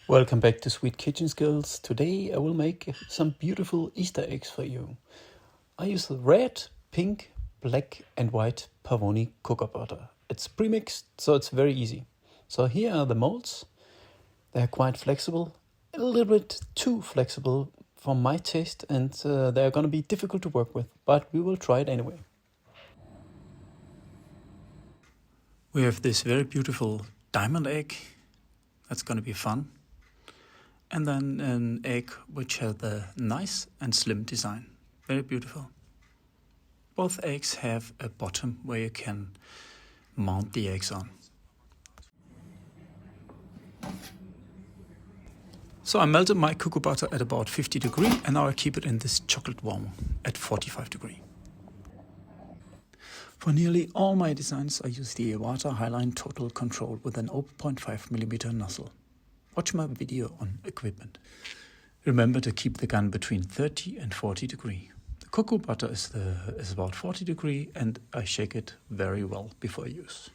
Welcome back to Sweet Kitchen Skills. Today I will make some beautiful Easter eggs for you. I use red, pink, black and white pavoni cocoa butter. It's premixed, so it's very easy. So here are the molds. They're quite flexible, a little bit too flexible for my taste, and they're going to be difficult to work with, but we will try it anyway. We have this very beautiful diamond egg. That's going to be fun. And then an egg which has a nice and slim design. Very beautiful. Both eggs have a bottom where you can mount the eggs on. So I melted my cocoa butter at about 50 degrees and now I keep it in this chocolate warmer at 45 degrees. For nearly all my designs I use the Iwata Highline Total Control with an 0.5mm nozzle. Watch my video on equipment. Remember to keep the gun between 30 and 40 degrees. The cocoa butter is about 40 degrees and I shake it very well before use.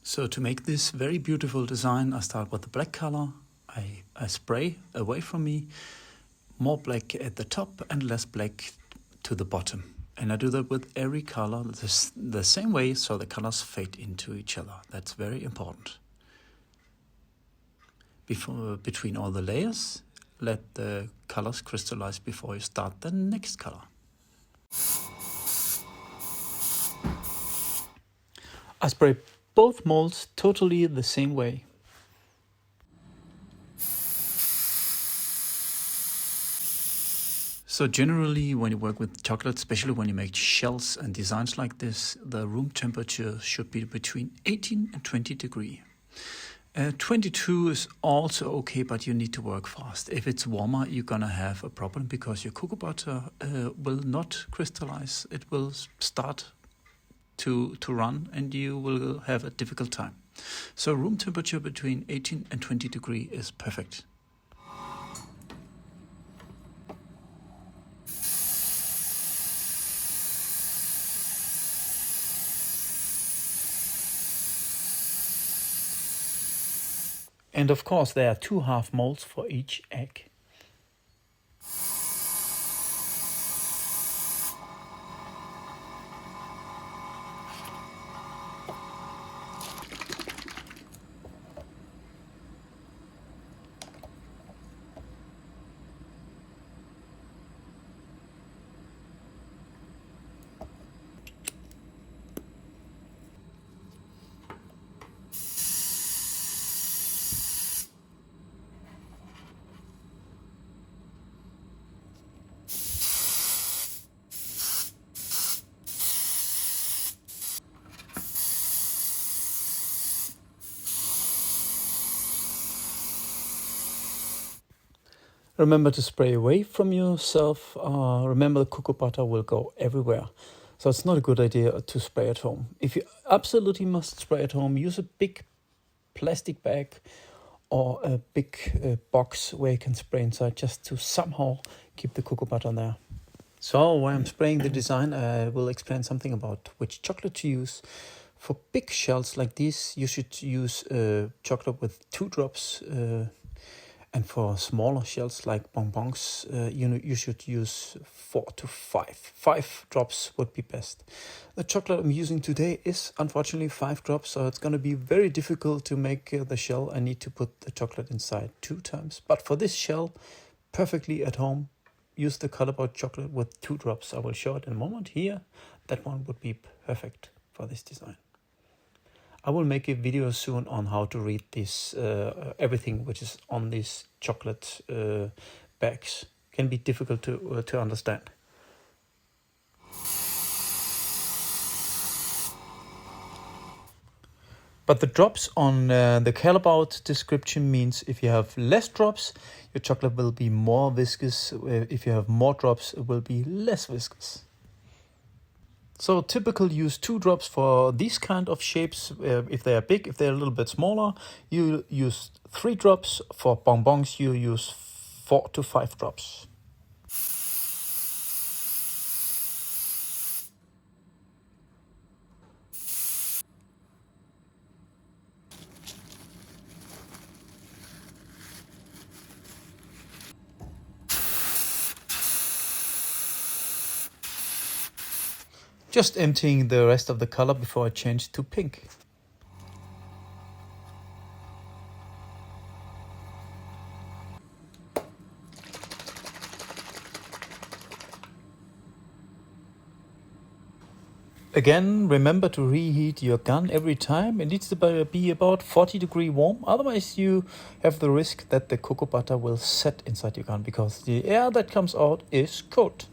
So to make this very beautiful design, I start with the black color. I spray away from me, more black at the top and less black to the bottom. And I do that with every color the same way so the colors fade into each other. That's very important. Between all the layers, let the colors crystallize before you start the next color. I spray both molds totally the same way. So generally when you work with chocolate, especially when you make shells and designs like this, the room temperature should be between 18 and 20 degrees. 22 is also okay, but you need to work fast. If it's warmer, you're gonna have a problem because your cocoa butter will not crystallize. It will start to run and you will have a difficult time. So room temperature between 18 and 20 degrees is perfect. And of course there are 2 half molds for each egg. Remember to spray away from yourself. Remember the cocoa butter will go everywhere. So it's not a good idea to spray at home. If you absolutely must spray at home, use a big plastic bag or a big box where you can spray inside just to somehow keep the cocoa butter there. So when I'm spraying the design, I will explain something about which chocolate to use. For big shells like this, you should use chocolate with 2 drops. And for smaller shells like bonbons, you should use 4 to 5. 5 drops would be best. The chocolate I'm using today is unfortunately 5 drops, so it's going to be very difficult to make the shell. I need to put the chocolate inside 2 times. But for this shell, perfectly at home, use the Colorboard chocolate with 2 drops. I will show it in a moment here. That one would be perfect for this design. I will make a video soon on how to read this, everything which is on these chocolate bags. Can be difficult to understand. But the drops on the Colorboard description means if you have less drops, your chocolate will be more viscous. If you have more drops, it will be less viscous. So typical use 2 drops for these kind of shapes. If they are big, if they're a little bit smaller, you use 3 drops. For bonbons, you use 4 to 5 drops. Just emptying the rest of the color before I change to pink. Again, remember to reheat your gun every time. It needs to be about 40-degree warm. Otherwise, you have the risk that the cocoa butter will set inside your gun because the air that comes out is cold.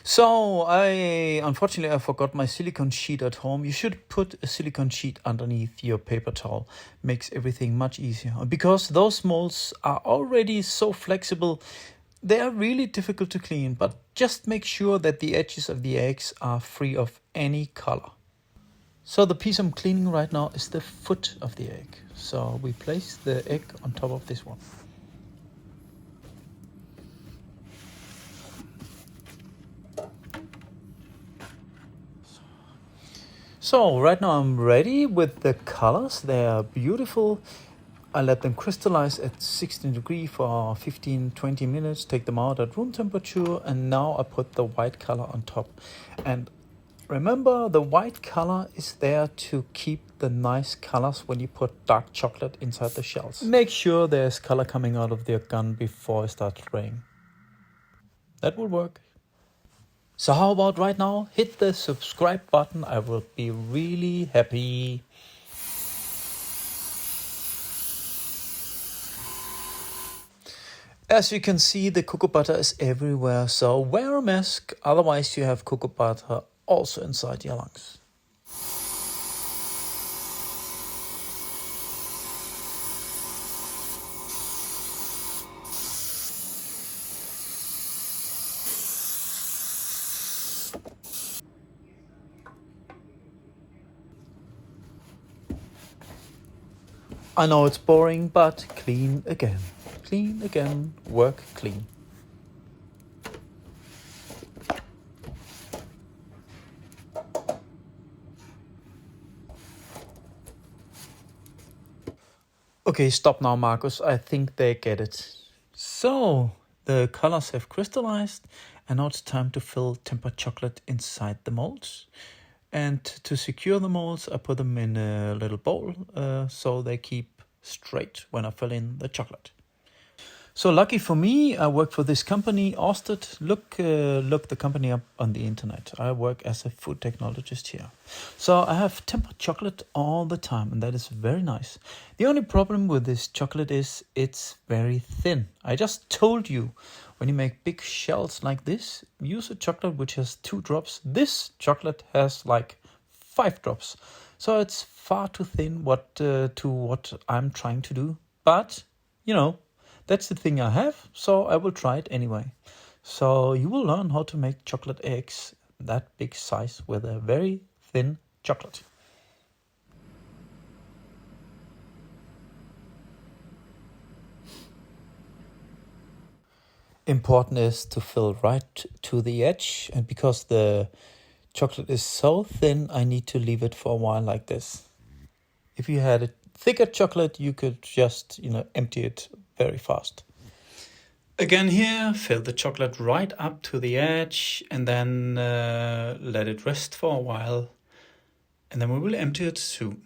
So unfortunately I forgot my silicone sheet at home. You should put a silicone sheet underneath your paper towel. Makes everything much easier. Because those molds are already so flexible, they are really difficult to clean, but just make sure that the edges of the eggs are free of any color. So the piece I'm cleaning right now is the foot of the egg. So we place the egg on top of this one. So right now I'm ready with the colors. They are beautiful. I let them crystallize at 16 degrees for 15-20 minutes, take them out at room temperature, and now I put the white color on top. And remember, the white color is there to keep the nice colors when you put dark chocolate inside the shells. Make sure there's color coming out of your gun before it starts spraying. That will work. So how about right now? Hit the subscribe button. I will be really happy. As you can see, the cocoa butter is everywhere, so wear a mask, otherwise you have cocoa butter also inside your lungs. I know it's boring, but clean again. Clean again, work clean. Okay, stop now, Marcus. I think they get it. So, the colors have crystallized, and now it's time to fill tempered chocolate inside the molds. And to secure the molds, I put them in a little bowl so they keep straight when I fill in the chocolate. So lucky for me, I work for this company, Orsted. Look the company up on the internet. I work as a food technologist here. So I have tempered chocolate all the time, and that is very nice. The only problem with this chocolate is it's very thin. I just told you, when you make big shells like this, use a chocolate which has 2 drops. This chocolate has like 5 drops. So it's far too thin to what I'm trying to do. But, that's the thing I have, so I will try it anyway. So you will learn how to make chocolate eggs that big size with a very thin chocolate. Important is to fill right to the edge, and because the chocolate is so thin, I need to leave it for a while like this. If you had a thicker chocolate, you could just, empty it very fast. Again here, fill the chocolate right up to the edge and then let it rest for a while. And then we will empty it soon.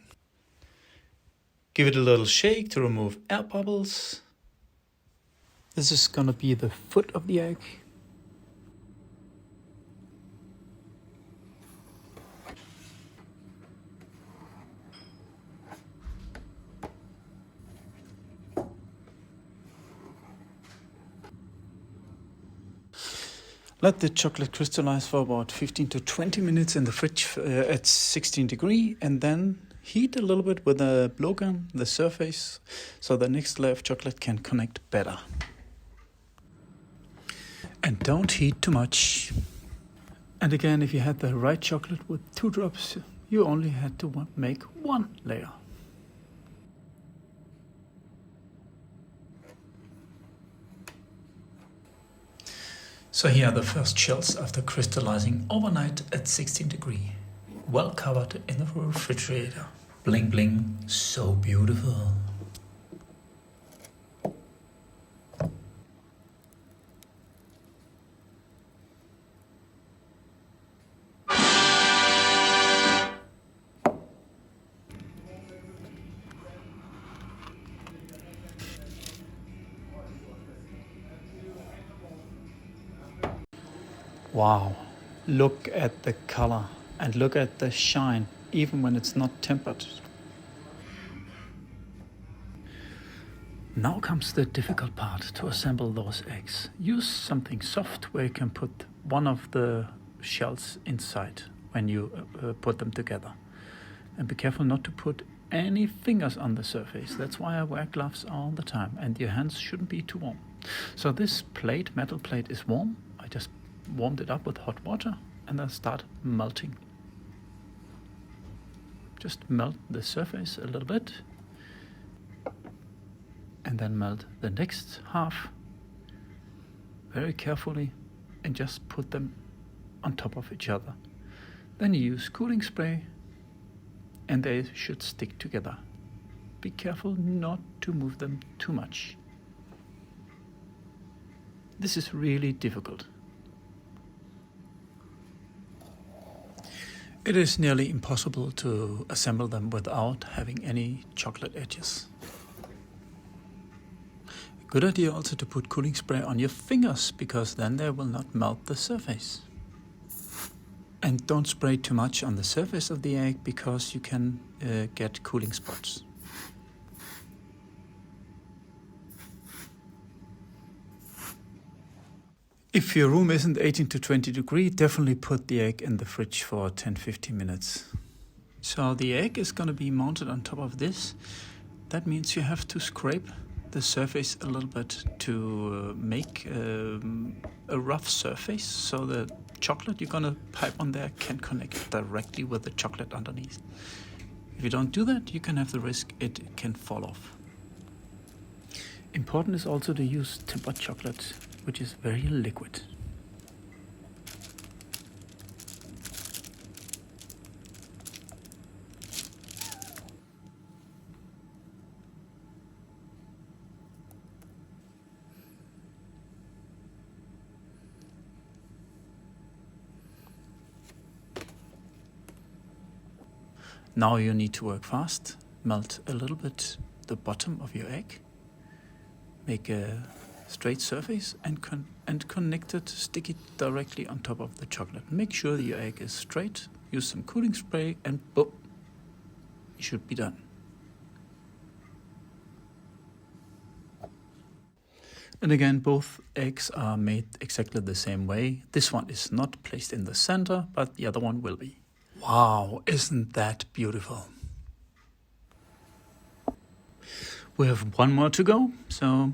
Give it a little shake to remove air bubbles. This is gonna be the foot of the egg. Let the chocolate crystallize for about 15 to 20 minutes in the fridge at 16 degrees, and then heat a little bit with a blowgun the surface so the next layer of chocolate can connect better. And don't heat too much. And again, if you had the right chocolate with 2 drops, you only had to make 1 layer. So here are the first shells after crystallizing overnight at 16 degrees. Well covered in the refrigerator. Bling bling, so beautiful. Wow, look at the color and look at the shine, even when it's not tempered. Now comes the difficult part, to assemble those eggs. Use something soft where you can put one of the shells inside when you put them together. And be careful not to put any fingers on the surface. That's why I wear gloves all the time, and your hands shouldn't be too warm. So this plate, metal plate, is warm. I just warmed it up with hot water and then start melting. Just melt the surface a little bit and then melt the next half very carefully and just put them on top of each other. Then you use cooling spray and they should stick together. Be careful not to move them too much. This is really difficult. It is nearly impossible to assemble them without having any chocolate edges. Good idea also to put cooling spray on your fingers, because then they will not melt the surface. And don't spray too much on the surface of the egg, because you can get cooling spots. If your room isn't 18 to 20 degrees, definitely put the egg in the fridge for 10-15 minutes. So the egg is going to be mounted on top of this. That means you have to scrape the surface a little bit to make a rough surface, so the chocolate you're going to pipe on there can connect directly with the chocolate underneath. If you don't do that, you can have the risk it can fall off. Important is also to use tempered chocolate, which is very liquid. Now you need to work fast. Melt a little bit the bottom of your egg. Make a straight surface and connect it, stick it directly on top of the chocolate. Make sure your egg is straight, use some cooling spray, and boom, it should be done. And again, both eggs are made exactly the same way. This one is not placed in the center, but the other one will be. Wow, isn't that beautiful? We have one more to go, so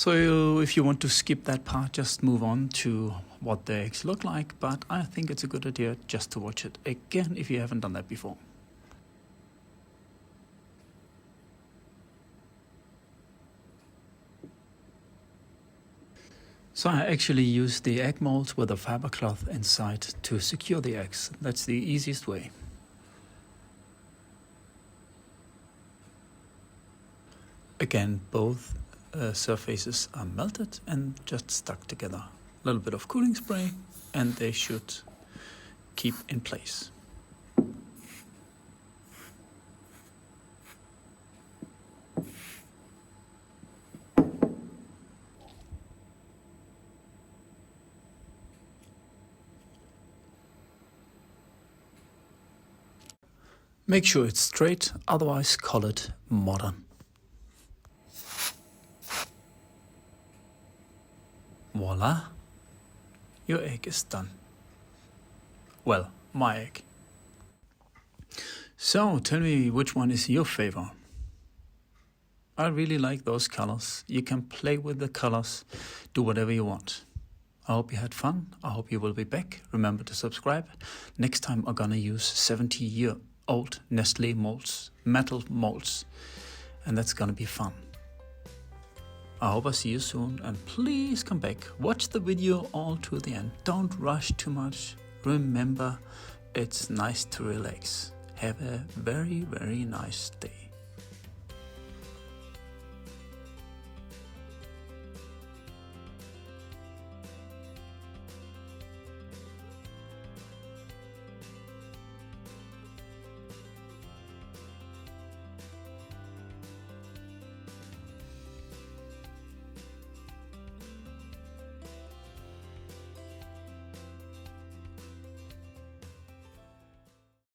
if you want to skip that part, just move on to what the eggs look like, but I think it's a good idea just to watch it again if you haven't done that before. So I actually use the egg mold with a fiber cloth inside to secure the eggs. That's the easiest way. Again, both surfaces are melted and just stuck together. A little bit of cooling spray and they should keep in place. Make sure it's straight, otherwise call it modern. Voila! Your egg is done. Well, my egg. So tell me, which one is your favorite? I really like those colors. You can play with the colors, do whatever you want. I hope you had fun. I hope you will be back. Remember to subscribe. Next time I'm gonna use 70-year-old Nestle malts, metal malts, and that's gonna be fun. I hope I see you soon, and please come back. Watch the video all to the end. Don't rush too much. Remember, it's nice to relax. Have a very, very nice day.